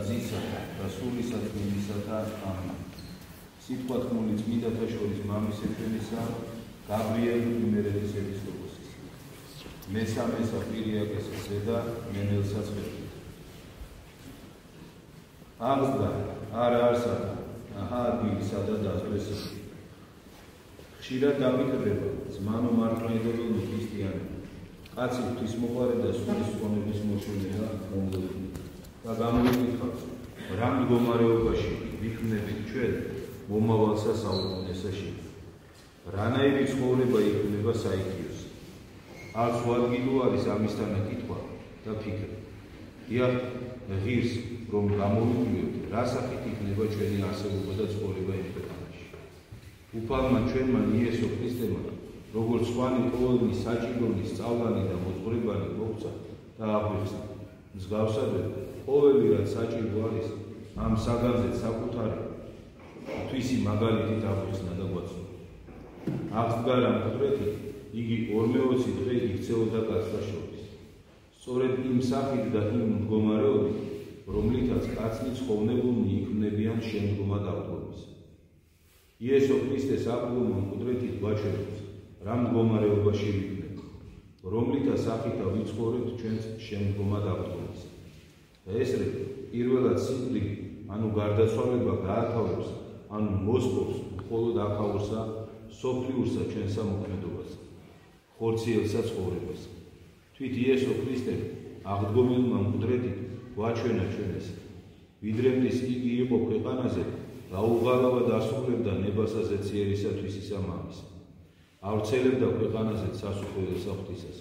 ძისა და სულისა თქმულისა ამინ. სიტყვა თქმული წმინდათა შორის მამისა ჩვენისა გაბრიელ იმერეთის ეპისკოპოსის. მესამესა პირიაკეს ზედა მენელსაც ხერხით. აღსდგა არა არსათა აჰა ადგილისა და დაზვესის. ხშირად დამიკრება ზმანო მართლმადიდებლური ქრისტიანები. კაცი ღვთისმოყვარე და სულის ხონების მოშორება მომდევნო და გამოვიკითხავს რა მდგომარეობაში ვიქმნებით ჩვენ მომავალსა საუკუნესაში რანაირი ცხოვრება იქნება საიქიოს არც უადგილო არის ამისთანა კითხვა და ფიქრი დიახ ღირს რომ გამოვიკვლიოთ რა სახით იქნება ჩვენი არსებობა და ცხოვრება იმ ქვეყანაში უფალმა ჩვენმა იესო ქრისტემ როგორც ხვანი ყოველდღი საჭირონი სწავლანი და მოძღვრებანი მოგცა და აღვიხსნა მსგავსად ყოველი რაც საჭირო არის ამ საგანზე საკუთარი თვისი მაგალითით აღვიხსნა და გვაწვდა აღსდგა რა მკვდრეთი იგი 40 დღე იქცეოდა კაცთა შორის სწორედ იმ სახით და იმ მდგომარეობით რომლითაც კაცნი ცხოვნებულნი იქმნებიან შემდგომად აღდგომის იესო ქრისტეს აღდგომა მკვდრეთით გვაჩვენებს რა მდგომარეობაში ვიქნებით, რომლითაც სახით ვიცხოვრებთ ჩვენს შემდგომად აღდგომას. და ესრე პირველად სიკვდილი, ანუ გარდაცვალება გაათავებს, ანუ მოსპობს მხოლოდ აქაურსა, სოფლიურსა ჩვენსა მოქმედობას, ხორციელსა ცხოვრებას. თვით იესო ქრისტემ აღდგომილმა მკვდრეთით გვაჩვენა ჩვენ ეს. ვიდრემდის იგი იყო ქვეყანაზე, გაუღალავად ასრულებდა ნებასაზე ციერისათვის ისა მამისა. ავრცელებდა ქვეყანაზე სასუხოელსა ღვთისას.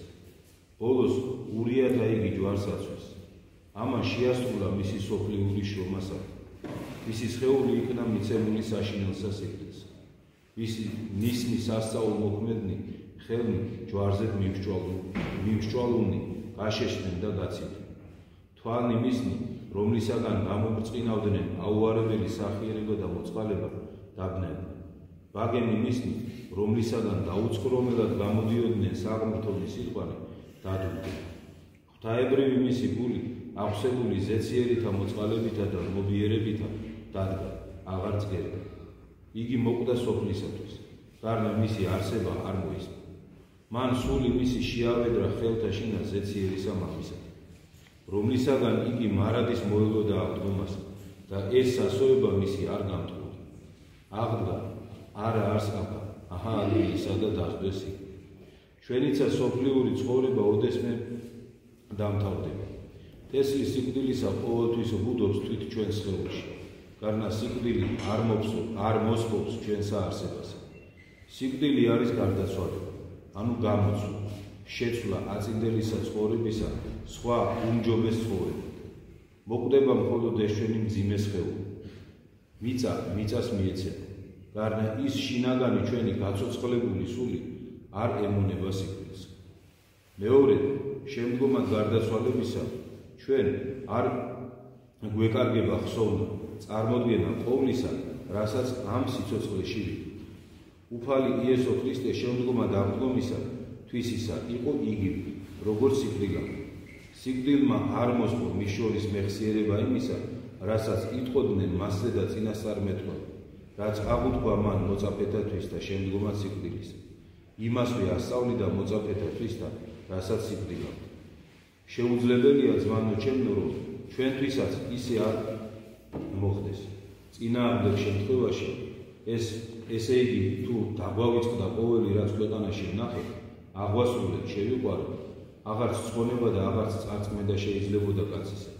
ბოლოს ურიათა იგი ჯვარსაცვეს. ამან შეასრულა მისი სოფლიური შრომასა. მისი სხეული იქნა მიცემული საშინელსა სიკვდილს. მისი ნისმის სასწაულ მოქმედნი ხელნი ჯვარზედ მიმსჭვალუნი გაშეშდნენ და გაცივდნენ. თვალნი მისნი, რომლისაგან გამობრწყინავდნენ აუარებელი სახიერება და მოწყალება დაბნევდნენ. ბაგენი მისნი, რომლისაგან დაუცხრომელად გამოდიოდნენ საღმრთოლის სიყვარული დადუღდნენ. ღვთაებრივი მისი გული აღსებული ზეციერითა მოწყალებითა და მობიერებითა დადგა, აღარ წგერდა. იგი მოკვდა სოფლისათვის, გარდა მისი არსება არ მოისმა. მან სული მისი შეავედრა ხელთა შინა ზეციერისა მამისა, რომლისაგან იგი მარადის მოელოდა აღდგომას და ეს სასოება მისი არ გამთხოვდა. აღდგა არა არსკაფა აჰა ადგილისა და დაზვესი. ჩვენიცა სოფლიური ცხოვრება ოდესმე დამთავრდება. ტესლის სიკვდილისა ყოველთვის ბუდობს თვით ჩვენ სხეულში. გარდა სიკვდილი არ მოსპობს ჩვენს არსებას. სიკვდილი არის გარდაცვალება, ანუ გამოცვლა, შეცვლა აწინდელისა ცხოვრებისა სხვა უმჯობეს ცხოვრებად. მოკვდება მხოლოდ ეს ჩვენი მძიმე სხეული. მიწას მიეცემა. გარდა ის შინაგანი ჩვენი გაცოცხლებული სული არ ემუნება სიკვდილს. მეორედ, შემდგომად გარდაცვალებისა ჩვენ არ გვეკარგება ხსოვნა, წარმოდგენა ყოვლისა, რასაც ამ სიცოცხლეში ვიქნით. უფალი იესო ქრისტე შემდგომად აღდგომისა თვისისა იყო იგივე, როგორც სიკვდილმა. სიკვდილმა არ მოსპო მის შორის მეხსიერება იმისა, რასაც იტყოდნენ მასზე და წინასწარმეტყველები. რაც აღუთქვა მან მოწაფეთათვის და შემდგომად სიკვდილის. იმასვე ასწავლიდა მოწაფეთათვის და რასაც სიკვდილა. შეუძლებელია ზმანო ჩემო, რომ ჩვენთვისაც ისე არ მოხდეს. წინააღმდეგ შემთხვევაში ესე იგი თუ დაგვავიწყდა ყოველი რაც ქვეყანაში ვნახეთ, აღვასრულეთ, შევიყვარეთ, აღარც ცხონება და აღარც წარწმენდა შეიძლებოდა კაცისა.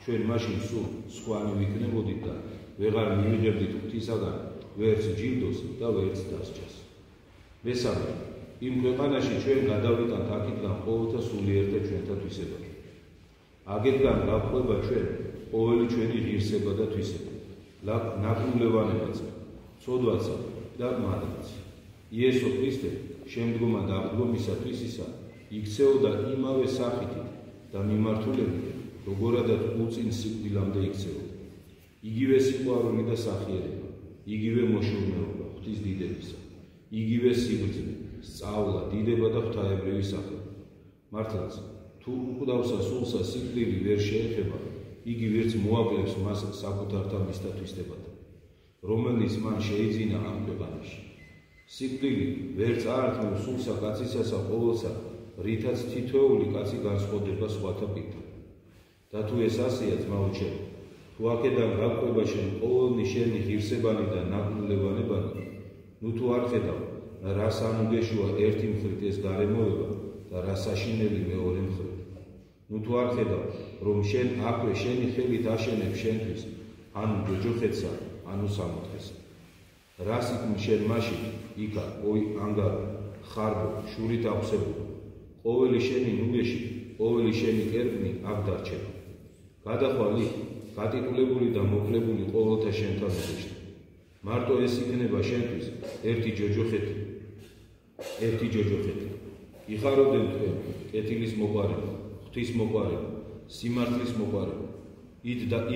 ჩვენ მაშინ სულ სხვანი ვიქნებოდით და ვეღარ მივიღებდით ღვთისაგან ვერც ჯილდოს და ვერც დასჯას. მესამე, იმ ქვეყანაში ჩვენ გადავიტანთ აქედან ყოველთა სულიერთა ჩვენთა თვისება. აქედან გავყვება ჩვენ ყოველი ჩვენი ღირსება და თვისება, ნაკრულევანებაც, ცოდვაცა და მადლიც. იესო ქრისტე შემდგომად აღდგომისათვისისა იქცეოდა იმავე სახითით და მიმართულებით, როგორადაც უწინ სიკვდილამდე იქცეოდა. იგივე სიყვარული და სახიერება, იგივე მოშურნეობა ღვთის დიდებისა, იგივე სიბრძნე, სწავლა, დიდება და ღვთაებრივი სახე. მართლაც, თუ უკვდავსა სულსა სიკვდილი ვერ შეეხება, იგი ვერც მოაკლებს მას საკუთართან მისდათვისდებად, რომელიც მან შეიძინა ამ ქვეყანაში. სიკვდილი ვერც აართმევს სულსა კაცისასა ყოველსა, რითაც თითოეული კაცი განსხვავდება სხვათა პირთან. და თუ ეს ასეა, ძმაო ჩემო, თუ აქედან გაყვება შენ ყოველნი შენი ღირსებანი და ნაკლებანებანი, ნუ თუ არ ხედავ, რას ამუგეშუა ერთი მხრით ეს გარემოება და რა საშინელი მეორე მხრით. ნუ თუ არ ხედავ, რომ შენ აქვე შენი ხელით აშენებ შენთვის, ანუ ჯოჯოხეთსა, ანუ სამოთხესა. რას იქმ შენ მაშინ, იქა, ой, ანგარო, ხარბო, შურით ავსებული, ყოველი შენი ნუგეში, ყოველი შენი კერპნი აქ დარჩება. გადახვალ იქ, გატიტულებული და მოკლებული ყოველთა შენთან უბეშდა. მარტო ეს იქნება შენთვის ერთი ჯოჯოხეთი. იხარობდნენ თქვენ კეთილის მოყვარება, ღვთის მოყვარება, სიმართლის მოყვარება.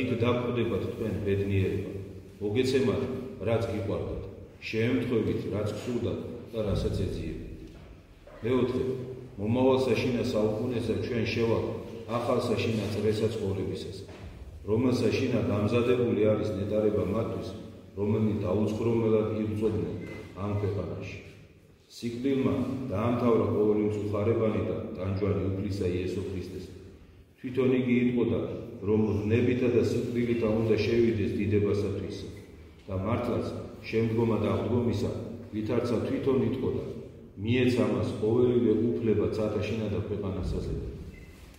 იქ დაგვხვდებათ თქვენ ბედნიერება. მოგეცემათ, რაც გიყვარდათ, შეემთხვევით, რაც გსურდათ და რასაც ეძიებდით. მეოთხე, მომავალ საშინა საუკუნესა ჩვენ შევალთ ახალ საშინა წრესა ცხოვრებისას, რომელსაც შინა გამზადებული არის ნეტარება მათთვის, რომელნი დაუცხრომელად იბრძოდნენ ამ ქვეყანაში. სიკვდილმა დაამთავრა ყოველი მწუხარებანი და ტანჯვანი უფლისა იესო ქრისტეს. თვითონ იგი იტყოდა, რომ ზნებითა და სიკვდილითა უნდა შევიდეს დიდებასათვის და მართლაც შემდგომა აღდგომისა, ვითარცა თვითონ იტყოდა, მიეცა მას ყოველივე უფლება ცათა და ქვეყანასაზე.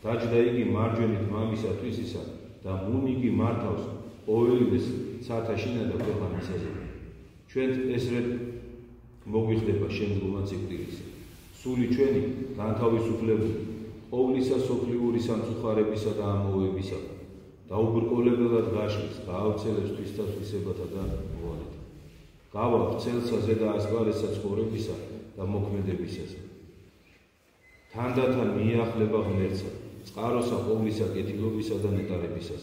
დაჯდა იგი მარჯვენით მამისათვისისა და მუნ იგი მართავს ყოველივე ცათა და ქვეყანასაზე. ჩვენ ესრედ მოგვიხდება შემდგომა სიკვდილისა. სული ჩვენი განთავისუფლებული ყოვლისა სოფლიური სამწუხარებისა და ამოუებისა დაუბრკოლებელად გაშლის, გაავრცელებს თვისთათვისებათა და მოვალეთა. გავა ვრცელსა ზედა ასგვარესა ცხოვრებისა და მოქმედებისას. თანდათან მიახლება ღმერთსა, წყაროსა ყოვლისა კეთილობისა და ნეტარებისას.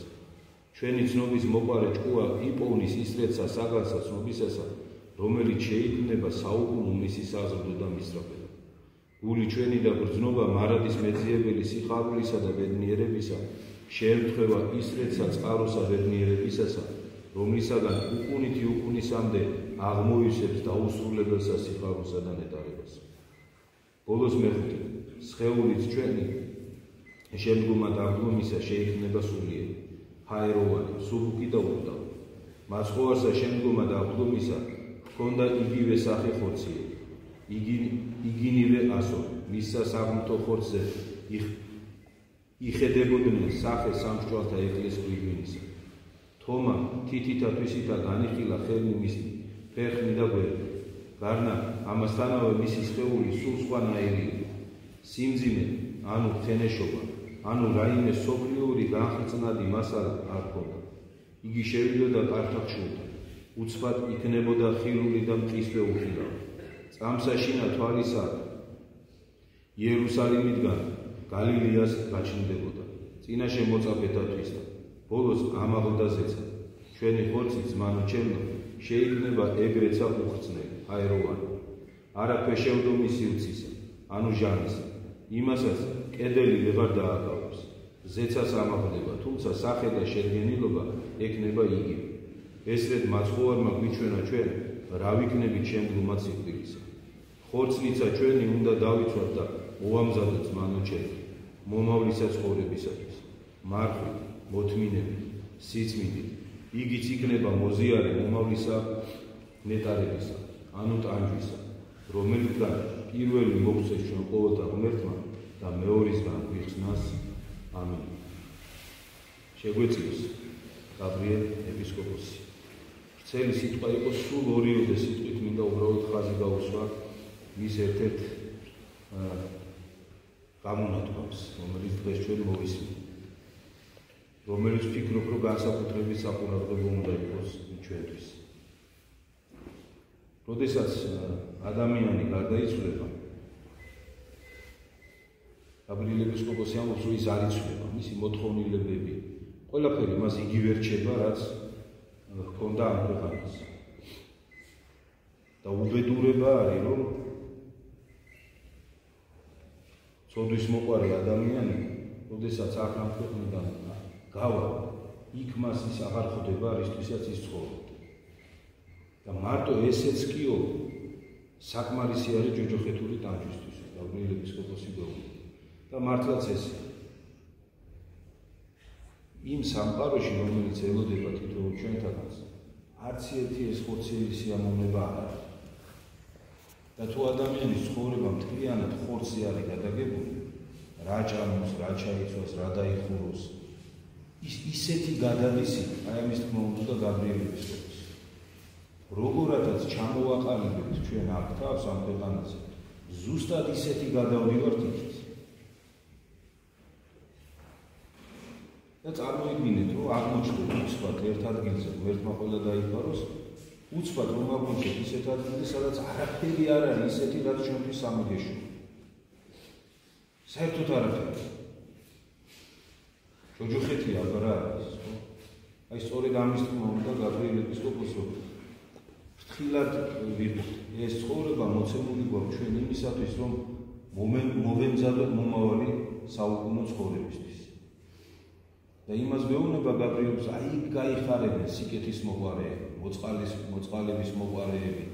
ჩვენი ცნობის მოყვარე ჭკუა იპოვნის ისრეთსა საგანსა ცნობისასა, რომელიც შეიქმნება საუკუნო მისი საზრდო და მისწრაფება. გული ჩვენი და ბრძნობა მარადის მეძიებელი სიხარულისა და ბედნიერებისა შეემთხვევა ისრეთსა წყაროსა ბედნიერებისასა, რომლისაგან უკუნითი უკუნისამდე აღმოისებს დაუსრულებელსა სიხარულსა და ნეტარებას. ბოლოს მეხუთე, სხეულით ჩვენი შემდგომა დაღლომისა შეიქმნება სულიერი, ჰაეროვანი, სუბუქი და უყდავი. მაცხოვარსა შემდგომა დაღლომისა ჰქონდა იგივე სახე ხორციელი, იგინივე ასო, მისსა საღმრთო ხორცზე იხედებოდნენ სახე სამსჯვალთა ეკლესიის გვირგვინისა. თომა თითითა თვისითა განიხილა ხელნი მისი ფერხნი და გვერდი. გარნა ამასთანავე მისი სხეული სულ სხვანაირი იყო. სიმძიმე, ანუ ხენეშობა, ანუ რაიმე სოფლიური განხრწნადი მასალა არ ჰქონდა. იგი შევიდოდა კარტახშულთან, უცბად იქნებოდა ხილული და მტკისვე უხილავი. წამსაშინა თვალისა იერუსალიმიდან გალილეას გაჩნდებოდა. წინაშე მოწაფეთათვის და ბოლოს ამაღლდა ზეცა. ჩვენი ხორცი ძმანო ჩემო შეიქმნება ეგრეცა უხრწნელი, ჰაეროვანი. არა ქვეშევდომის სივრცისა, ანუ ჟანისა. იმასაც კედელი ვეღარ დააკავებს. ზეცას ამაღლდება, თუმცა სახე და შედგენილობა ექნება იგივე. ესრედ მაცხოვარმა გვიჩვენა ჩვენ, რა ვიქნებით შემდგომა სიკვდილისა. ხორცნიცა ჩვენი უნდა დავიცვათ და მოვამზადოთ ძმანო ჩემო, მომავლისა ცხოვრებისათვის. მარხვით, მოთმინებით, სიწმიდით, იგიც იქნება მოზიარე მომავლისა ნეტარებისა, ანუ ტანჯვისა, რომელთგან პირველი მოგცეს ჩვენ ყოველთა ღმერთმა და მეორისგან გვიხსნას. ამინ. შეგვეციოს გაბრიელ ეპისკოპოსი. ვრცელი სიტყვა იყო სულ ორიოდე სიტყვით, მინდა უბრალოდ ხაზი გაუსვა მის ერთ-ერთ გამონათქვამს, რომელიც დღეს ჩვენ მოვისმინეთ. რომელიც ვფიქრობ, რომ განსაკუთრებით საყურადღებო უნდა იყოს ჩვენთვის. როდესაც ადამიანი გარდაიცვლება, გაბრიელ ეპისკოპოსი ამბობს, რომ ის არ იცვლება, მისი მოთხოვნილებები, ყველაფერი მას იგივე რჩება, რაც ჰქონდა ამ ქვეყანას. და უბედურება არის, რომ ცოდვის მოყვარე ადამიანი, როდესაც აქ ამ ქვეყნიდან გავა იქ მას ის აღარ ხვდება, რისთვისაც ის ცხოვრობდა. და მარტო ესეც კიო საკმარისი არის ჯოჯოხეთური ტანჯვისთვის, გაბრიელ ეპისკოპოსი გეუბნება. და მართლაც ესეა. იმ სამყაროში, რომელიც ელოდება თითოეულ ჩვენთანაც, არც ერთი ეს ხორციელი სიამოვნება არ არის. და თუ ადამიანის ცხოვრება მთლიანად ხორცზე არის გადაგებული, რა ჭამოს, რა ჩაიცვას, რა დაიხუროს, ისეთი გადავისი, აი ამის თქმა უნდა გაბრიელ ეპისკოპოსი. როგორადაც ჩამოვაყალიბებთ ჩვენ აქ თავს ამ ქვეყანაზე, ზუსტად ისეთი გადავდივართ იქით. და წარმოიდგინეთ, რომ აღმოჩნდეთ უცბად ერთ ადგილზე, ღმერთმა ყველა დაიფაროს, უცბად რომ აღმოჩნდეთ ისეთ ადგილზე, სადაც არაფერი არ არის ისეთი, რაც ჩვენთვის სამოგეშოა. საერთოდ არაფერი. ჯოჯოხეთი აღარ არის, ხო? აი სწორედ ამის თქმა უნდა გაბრიელ ეპისკოპოსი ფრთხილად ვიყოთ. ეს ცხოვრება მოცემული გვაქვს ჩვენ იმისათვის, რომ მოვემზადოთ მომავალი საუკუნო ცხოვრებისთვის. და იმას გვეუბნება გაბრიელს, აი იქ გაიხარებენ სიკეთის მოყვარეები, მოწყალების მოყვარეები.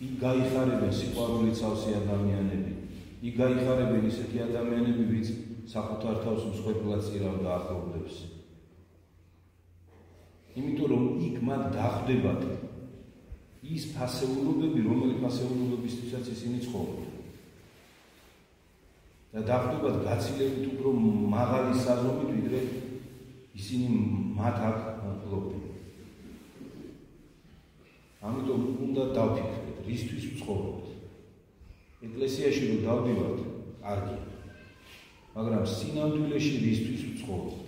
იქ გაიხარებენ სიყვარულით სავსე ადამიანები. იქ გაიხარებენ ისეთი ადამიანები, ვინც საკუთარ თავს მსხვერპლად წირავ და ახლობლებს. იმიტომ რომ იქ მათ დახვდებათ ის ფასეულობები, რომელი ფასეულობებისთვისაც ისინი ცხოვრობენ. და დახვდებათ გაცილებით უფრო მაღალი საზომით, ვიდრე ისინი მათ აქ ფლობდნენ. ამიტომ უნდა დავფიქრდეთ, რისთვის ვცხოვრობთ. ეკლესიაში რომ დავდივართ, კარგია. მაგრამ სინამდვილეში რისთვის ვცხოვრობთ.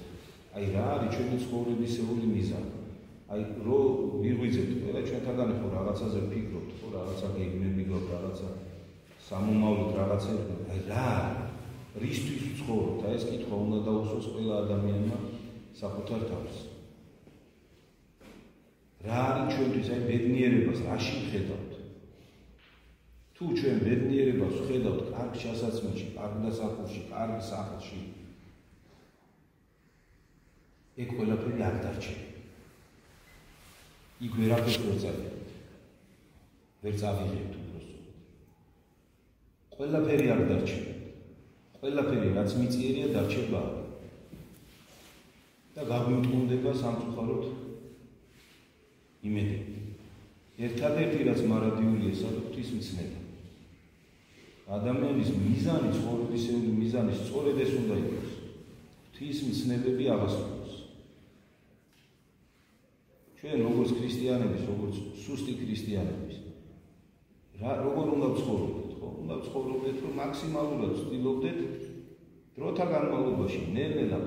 აი რა არის ჩვენი ცხოვრებისეული მიზანი. აი რო ვიღვიძებთ, ყველა ჩვენთაგანი ხო რაღაცაზე ვფიქრობთ, ხო რაღაცა გეგმები გვაქვს, რაღაცა სამომავლოდ რაღაცები. აი რა რისთვის ვცხოვრობთ? აი ეს კითხვა უნდა დაუსვოს ყველა ადამიანმა საკუთარ თავს. რა არის ჩვენთვის აი ბედნიერებას რაში ვხედავთ? თუ ჩვენ ბედნიერებას ვხედავთ კარგ ჩასაცმელში, კარგ დასახულში, კარგ სახლში, ეგ ყველაფერი არ დარჩება. იქ ვერაფერს ვერ წავიღებთ. ვერ წავიღებთ უბრალოდ. ყველაფერი არ დარჩება. ყველაფერი რაც მიწიერია დარჩება. და გაგვიმტყუნდება სამწუხაროდ იმედები. ერთადერთი რაც მარადიულია ღვთისმცნება. ადამიანის მიზანი, ცხოვრებისეული მიზანი სწორედ ეს უნდა იყოს. ღვთისმცნებები აღასრულოს. ჩვენ როგორც ქრისტიანების, როგორც სუსტი ქრისტიანების, როგორ უნდა ვცხოვრობდეთ, ხო? უნდა ვცხოვრობდეთ, რომ მაქსიმალურად ვცდილობდეთ დროთა განმავლობაში ნელ-ნელა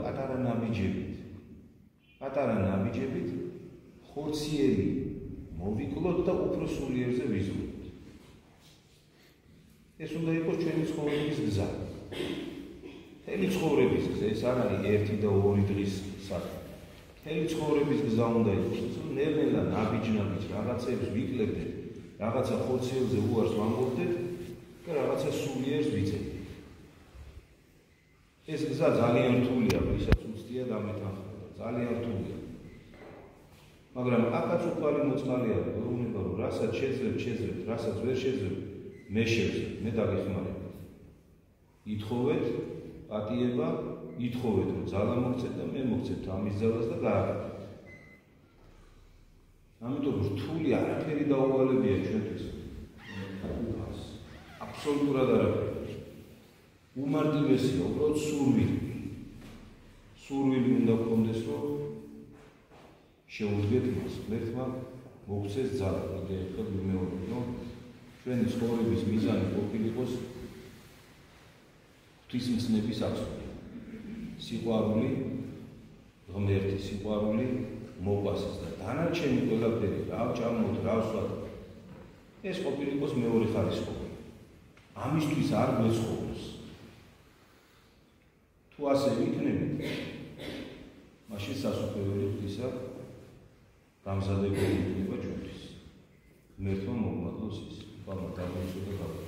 პატარა ნაბიჯებით ხორციელი მოვიკლოთ და უფრო სულიერზე ვიზრუნოთ. ეს უნდა იყოს ჩვენი ცხოვრების გზა. მთელი ცხოვრების გზა, ეს არ არის ერთი და ორი დღის საქმე. მთელი ცხოვრების გზა უნდა იყოს, რომ ნელ-ნელა ნაბიჯ-ნაბიჯ რაღაცებს ვიკლებდეთ, რაღაცა ხორციელზე უარს ვამბობდეთ და რაღაცა სულიერს ვიცებდეთ. ეს გზა ძალიან რთულია, ვისაც უცდია დამეთანხმება, ძალიან რთულია. მაგრამ აკაც უყალი მოწყალი არის, როუნება რომ რასაც შეძლებთ, რასაც ვერ შეძლებთ, მე შევძლებთ, მე დაგეხმარებათ. ითხოვეთ პატიება, ითხოვეთ რომ ძალა მოგცეთ და მე მოგცეთ ამის ძალას და გააკეთეთ. ამიტომ რთული არაფერი დაუვალებია ჩვენთვის. აბსოლუტურად არაფერი. უმარტივესია, უბრალოდ სურვილი. სურვილი უნდა გქონდეს, რომ შეუდგეთ მას, ღმერთმა მოგცეს ძალა. კიდევ ერთხელ ვიმეორებ, რომ ჩვენი ცხოვრების მიზანი ყოფილიყოს ღვთისმცნების აღსრულება. სიყვარული ღმერთის, სიყვარული მოყვასის და დანარჩენი ყველაფერი, რა ვჭამოთ, რა ვსვათ, ეს ყოფილიყოს მეორე ხარისხოვანი. ამისთვის არ გვეცხოვს. თუ ასე ვიქნებით, მაშინ სასופველი ღვთისა გამზადებული იქნება ჩვენთვის. ღმერთმა მოგმადლოს ის. Vamos dar um